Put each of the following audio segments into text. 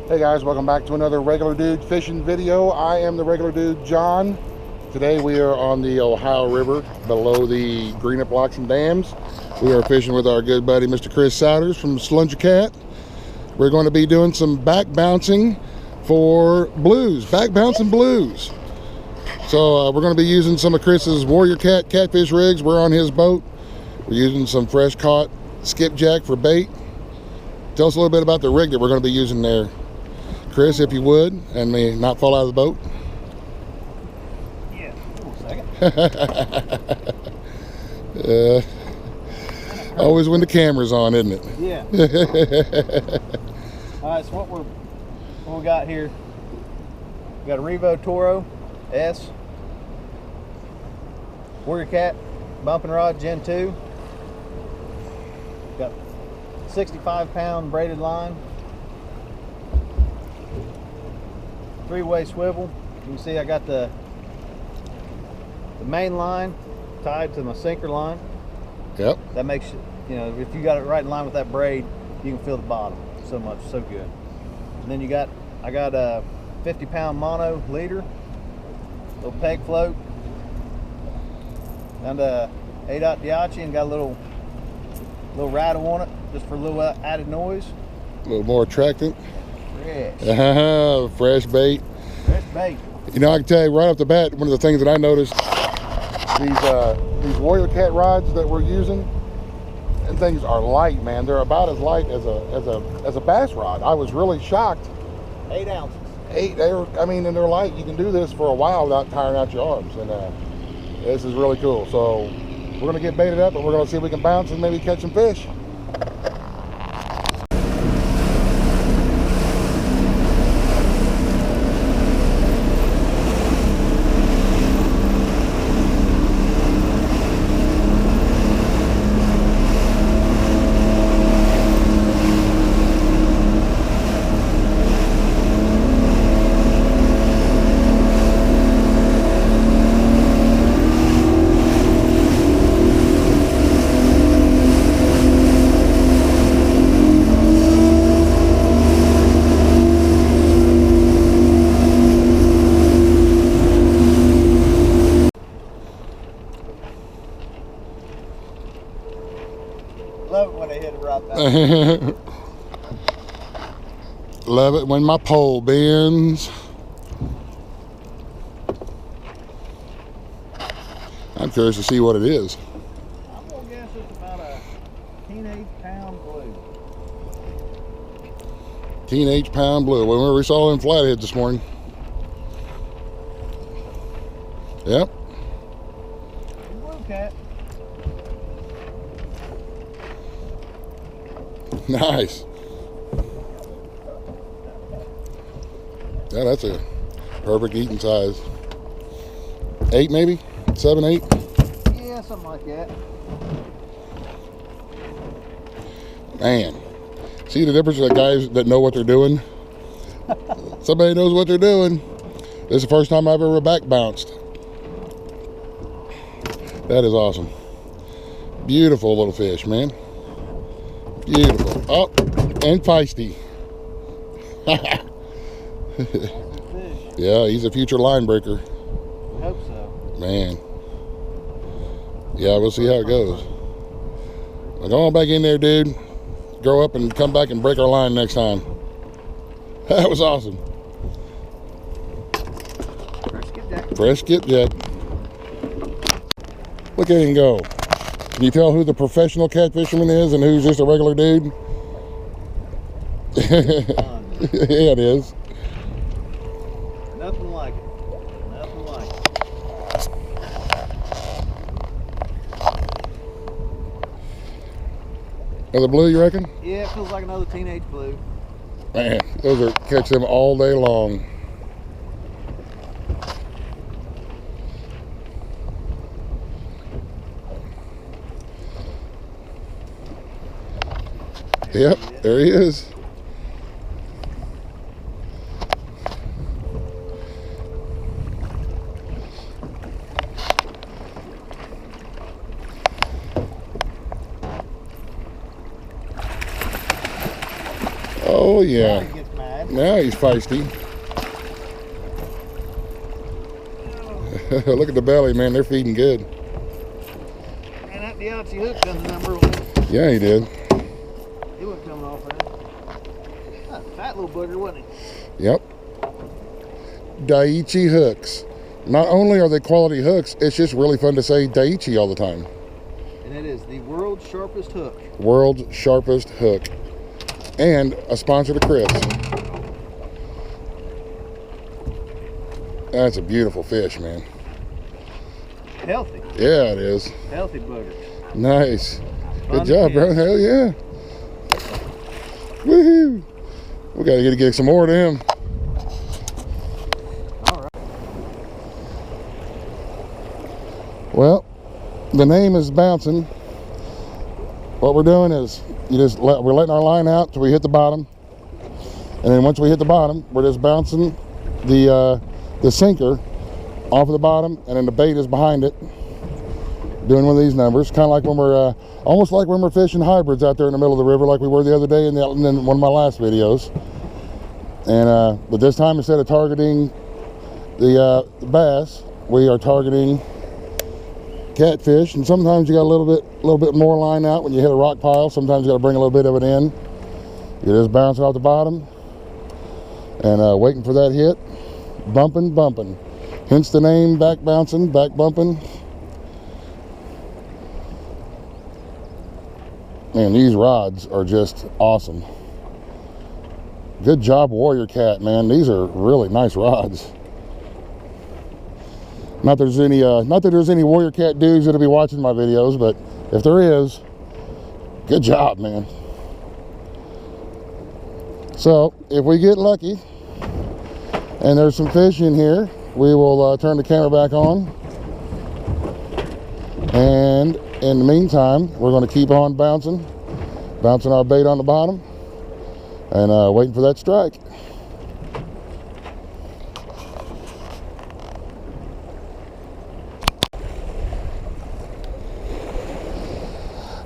Hey guys, welcome back to another Regular Dude fishing video. I am the Regular Dude, John. Today we are on the Ohio River below the Greenup Locks and Dams. We are fishing with our good buddy Mr. Chris Souders from Slunger Cat. We're going to be doing some back bouncing for blues, back bouncing blues. So we're going to be using some of Chris's Warrior Cat catfish rigs. We're on his boat. We're using some fresh caught skipjack for bait. Tell us a little bit about the rig that we're going to be using there, Chris, if you would, and may not fall out of the boat. Yeah, hold on a second. Always when the camera's on, isn't it? Yeah. All right, so what we got here, we got a Revo Toro S, Warrior Cat bumping rod Gen 2, got 65-pound braided line, 3-way swivel. You can see I got the main line tied to my sinker line. Yep. That makes, you know, if you got it right in line with that braid, you can feel the bottom so much, so good. And then I got a 50-pound mono leader, little peg float, and a 8/0 Diachi, and got a little rattle on it just for a little added noise. A little more attractant. Fresh. Fresh bait. Fresh bait. You know, I can tell you right off the bat, one of the things that I noticed, these Warrior Cat rods that we're using, and things are light, man. They're about as light as a bass rod. I was really shocked. 8 ounces. And they're light. You can do this for a while without tiring out your arms, and this is really cool. So we're gonna get baited up, and we're gonna see if we can bounce and maybe catch some fish. Love it when they hit it right back. Love it when my pole bends. I'm curious to see what it is. I'm gonna guess it's about a teenage pound blue. Teenage pound blue. When we saw in Flathead this morning. Yep. Blue cat. Nice. Yeah, that's a perfect eating size. 8 maybe? 7, 8? Yeah, something like that. Man. See the difference of the guys that know what they're doing? Somebody knows what they're doing. This is the first time I've ever back bounced. That is awesome. Beautiful little fish, man. Beautiful. Oh, and feisty. Yeah, he's a future line breaker. I hope so. Man. Yeah, we'll see how it goes. Well, go on back in there, dude. Grow up and come back and break our line next time. That was awesome. Fresh skipjack. Fresh skipjack. Look at him go. Can you tell who the professional catfisherman is and who's just a regular dude? Yeah, it is. Nothing like it. Nothing like it. Another blue, you reckon? Yeah, it feels like another teenage blue. Man, those are catch them all day long. Yep, there he is. Oh yeah. Now he gets mad. now he's feisty. Look at the belly, man. They're feeding good. And that Daiichi hook done the number on it. Yeah, he did. He wasn't coming off there. That fat little booger, wasn't he? Yep. Daiichi hooks. Not only are they quality hooks, it's just really fun to say Daiichi all the time. And it is the world's sharpest hook. World's sharpest hook. And a sponsor to Chris. That's a beautiful fish, man. Healthy. Yeah, it is. Healthy booger. Nice. Fun Good job, bro. Hell yeah. Woohoo. We got to get some more to him. All right. Well, the name is bouncing. What we're doing is we're letting our line out till we hit the bottom, and then once we hit the bottom, we're just bouncing the sinker off of the bottom, and then the bait is behind it. Doing one of these numbers, kind of like when we're almost like when we're fishing hybrids out there in the middle of the river, like we were the other day in one of my last videos. And but this time, instead of targeting the bass, we are targeting catfish. And sometimes you got a little bit more line out when you hit a rock pile. Sometimes you got to bring a little bit of it in. You're just bouncing off the bottom and waiting for that hit, bumping. Hence the name, back bouncing, back bumping. Man, these rods are just awesome. Good job, Warrior Cat, man. These are really nice rods. Not that there's any Warrior Cat dudes that'll be watching my videos, but if there is, good job, man. So if we get lucky and there's some fish in here, we will turn the camera back on. And in the meantime, we're going to keep on bouncing our bait on the bottom and waiting for that strike.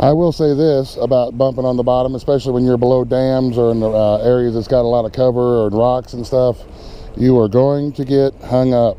I will say this about bumping on the bottom, especially when you're below dams or in the areas that's got a lot of cover or rocks and stuff, you are going to get hung up.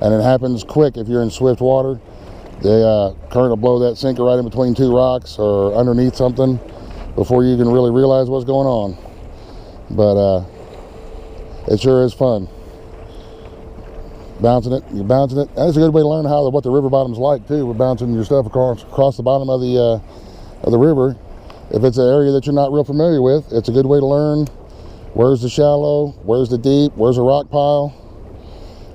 And it happens quick if you're in swift water. The current will blow that sinker right in between two rocks or underneath something before you can really realize what's going on. But it sure is fun. You're bouncing it. That's a good way to learn what the river bottom's like too. We're bouncing your stuff across the bottom of the river. If it's an area that you're not real familiar with, it's a good way to learn where's the shallow, where's the deep, where's the rock pile.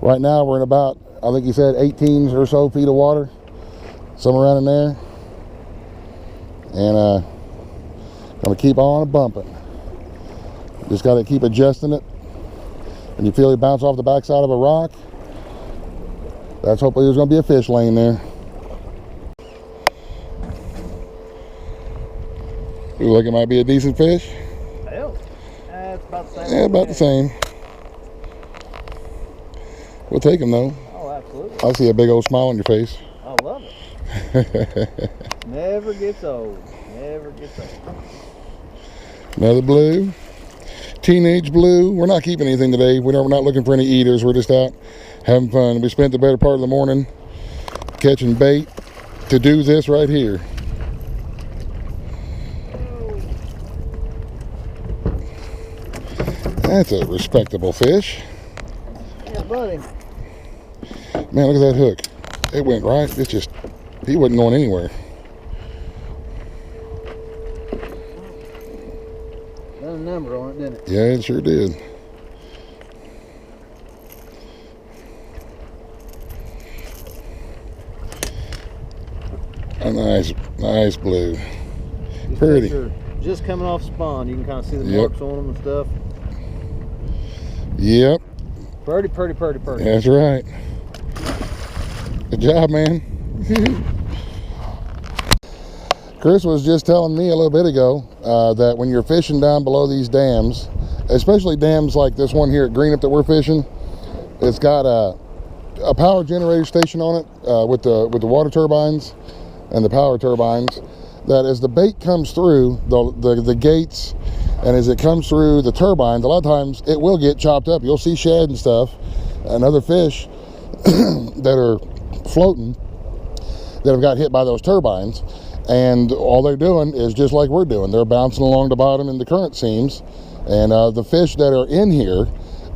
Right now we're in about, I think you said 18 or so feet of water. Somewhere around in there. And gonna keep on bumping. Just gotta keep adjusting it. When you feel it bounce off the backside of a rock, that's hopefully there's gonna be a fish laying there. You look, it might be a decent fish. Hell, it's about the same. Yeah, about the same. We'll take him though. Oh, absolutely. I see a big old smile on your face. I love it. Never gets old. Never gets old. Another blue. Teenage blue. We're not keeping anything today. We're not looking for any eaters. We're just out having fun. We spent the better part of the morning catching bait to do this right here. That's a respectable fish. Yeah, buddy. Man, look at that hook. It went right. It's just, he wasn't going anywhere. Got a number on it, didn't it? Yeah, it sure did. A nice blue. These Pretty. fish are just coming off spawn. You can kind of see the Yep. marks on them and stuff. Yep. Pretty. That's right. Good job, man. Chris was just telling me a little bit ago that when you're fishing down below these dams, especially dams like this one here at Greenup that we're fishing, it's got a power generator station on it with the water turbines and the power turbines, that as the bait comes through the gates And as it comes through the turbines, a lot of times it will get chopped up. You'll see shad and stuff and other fish that are floating that have got hit by those turbines. And all they're doing is just like we're doing. They're bouncing along the bottom in the current seams. And the fish that are in here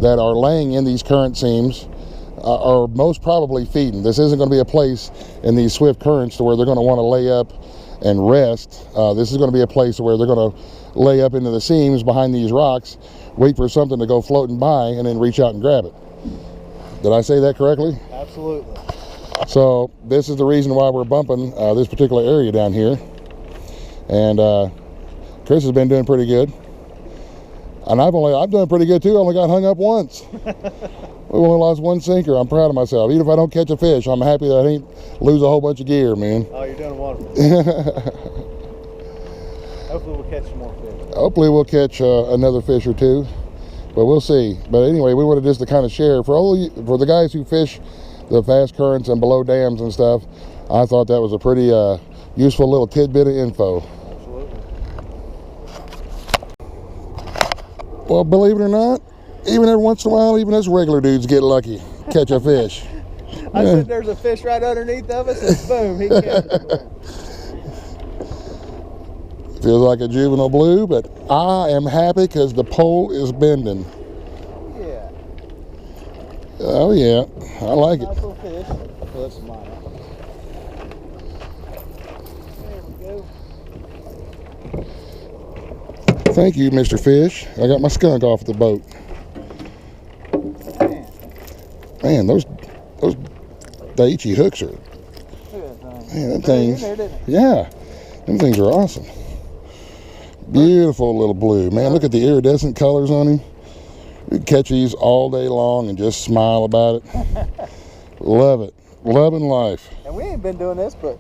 that are laying in these current seams are most probably feeding. This isn't going to be a place in these swift currents to where they're going to want to lay up and rest. This is going to be a place where they're going to lay up into the seams behind these rocks, wait for something to go floating by, and then reach out and grab it. Did I say that correctly? Absolutely. So this is the reason why we're bumping this particular area down here. And Chris has been doing pretty good. And I've done pretty good too. I only got hung up once. We only lost one sinker. I'm proud of myself. Even if I don't catch a fish, I'm happy that I ain't lose a whole bunch of gear, man. Oh, you're doing wonderful. Hopefully we'll catch some more fish. Hopefully we'll catch another fish or two, but we'll see. But anyway, we wanted just to kind of share for the guys who fish the fast currents and below dams and stuff. I thought that was a pretty useful little tidbit of info. Absolutely. Well, believe it or not, even every once in a while, even us regular dudes get lucky, catch a fish. I said there's a fish right underneath of us, and boom, he catches it. Feels like a juvenile blue, but I am happy because the pole is bending. Yeah. Oh yeah, I like it. Nice little fish. Oh, that's mine. There we go. Thank you, Mr. Fish. I got my skunk off the boat. Man, those Daiichi hooks are. Look at that thing. Man, them things. In there, didn't it? Yeah, them things are awesome. Beautiful little blue. Man, look at the iridescent colors on him. We catch these all day long and just smile about it. Love it. Loving life. And we ain't been doing this, but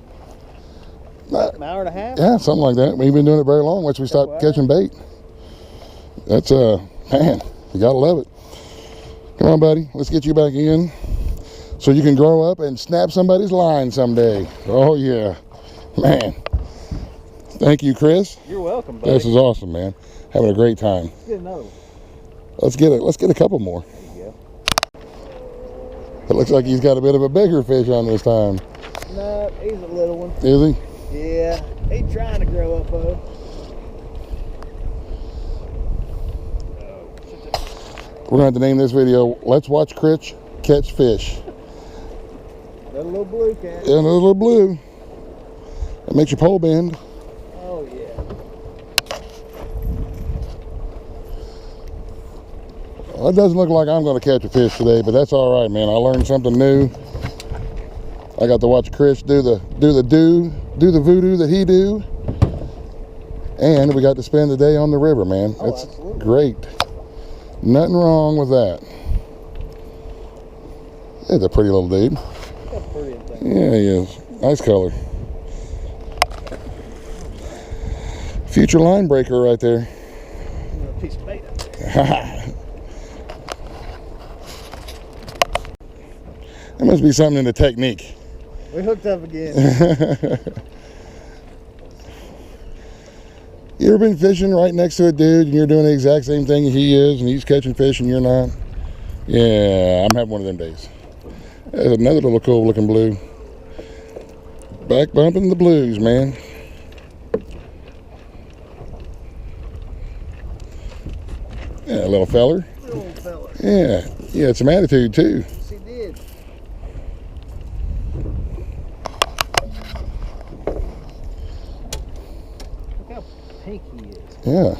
an hour and a half? Yeah, something like that. We ain't been doing it very long once we stopped catching bait. That's, man, you gotta love it. Come on, buddy. Let's get you back in so you can grow up and snap somebody's line someday. Oh, yeah. Man. Thank you, Chris. You're welcome, buddy. This is awesome, man. Having a great time. Let's get another one. Let's get a couple more. There you go. It looks like he's got a bit of a bigger fish on this time. No, he's a little one. Is he? Yeah, he's trying to grow up, though. We're going to have to name this video, Let's Watch Chris Catch Fish. That little blue cat. Yeah, another little blue. That makes your pole bend. Oh, yeah. Well, it doesn't look like I'm going to catch a fish today, but that's all right, man. I learned something new. I got to watch Chris do the voodoo that he do. And we got to spend the day on the river, man. Oh, That's absolutely. great. Nothing wrong with that. He's a pretty little dude. That's pretty thing. Yeah, he is. Nice color. Future line breaker right there. A piece of bait up there. There must be something in the technique. We hooked up again. You ever been fishing right next to a dude and you're doing the exact same thing he is and he's catching fish and you're not? Yeah, I'm having one of them days. There's another little cool looking blue. Back bumping the blues, man. Yeah, little feller. Little old fella. Yeah, he had some attitude too. Yes, he did. Look how pink he is. Yeah.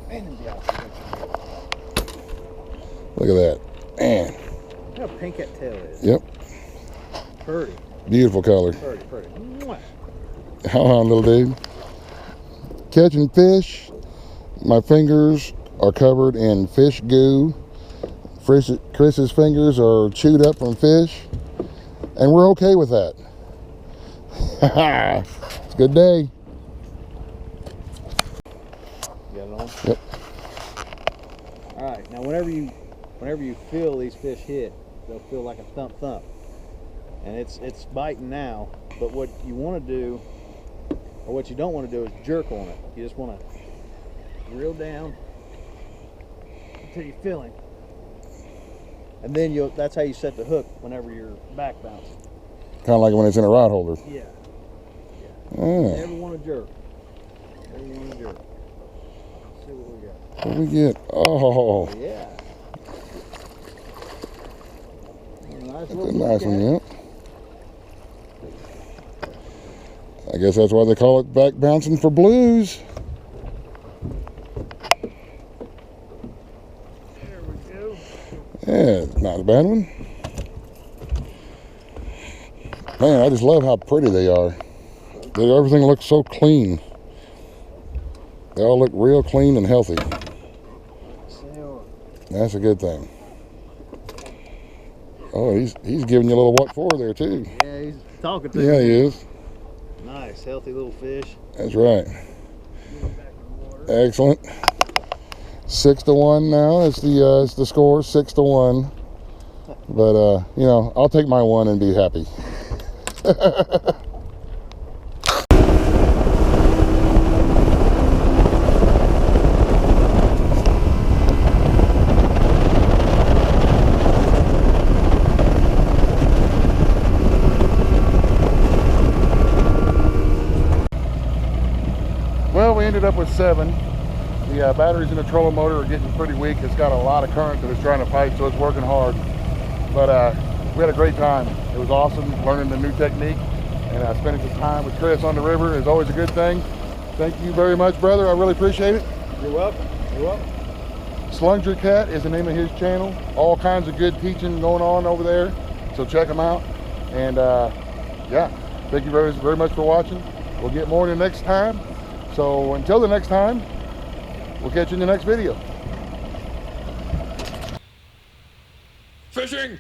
Man, them jobs. Look at that. Man. Look how pink that tail is. Yep. Pretty, Beautiful color. pretty, pretty. Mwah. Hold on, little dude. Catching fish. My fingers are covered in fish goo. Chris's fingers are chewed up from fish. And we're okay with that. It's a good day. You got it on? Yep. All right. Now, whenever you feel these fish hit, they'll feel like a thump thump, and it's biting now. But what you want to do, or what you don't want to do, is jerk on it. You just want to reel down until you feel him. And then that's how you set the hook whenever you're back bouncing. Kind of like when it's in a rod holder. Yeah. Oh. Never want to jerk. Never want to jerk. Let's see what we got. What do we get? Oh. Yeah. That's a nice one, yeah. I guess that's why they call it back bouncing for blues. There we go. Yeah, not a bad one. Man, I just love how pretty they are. Everything looks so clean. They all look real clean and healthy. That's a good thing. Oh, he's giving you a little what for there too. Yeah, he's talking to you. Yeah, he is. Nice, healthy little fish. That's right. Excellent. 6-1 now. It's the score, 6-1. But you know, I'll take my one and be happy. Well, we ended up with 7. The batteries in the trolling motor are getting pretty weak. It's got a lot of current that it's trying to fight, so it's working hard. But we had a great time. It was awesome learning the new technique, and spending some time with Chris on the river is always a good thing. Thank you very much, brother. I really appreciate it. You're welcome. You're welcome. Slungtree Cat is the name of his channel. All kinds of good teaching going on over there, so check him out. And yeah, thank you very, very much for watching. We'll get more in the next time. So until the next time, we'll catch you in the next video. Fishing!